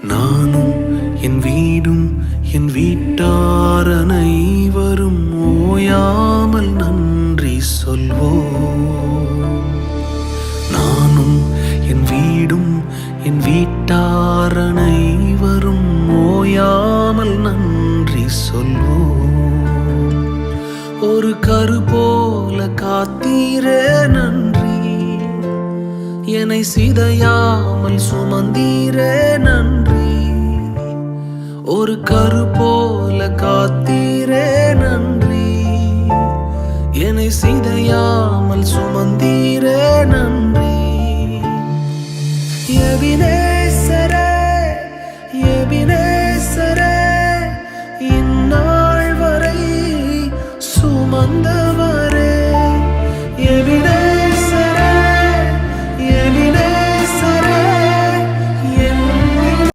நானும் என் வீடும் என் வீட்டார் அனைவரும் ஓயாமல் நன்றி சொல்வோம். நானும் என் வீடும் என் வீட்டார் அனைவரும் ஓயாமல் நன்றி சொல்வோம். ஒரு கரு போல காத்தீரே நன்றி, என்னை சிதையாமல் சுமந்தீரே நன்றி. ஒரு கரு போல காத்தீரே நன்றி, என்னை சிதையாமல் சுமந்தீரே நன்றி. எபினே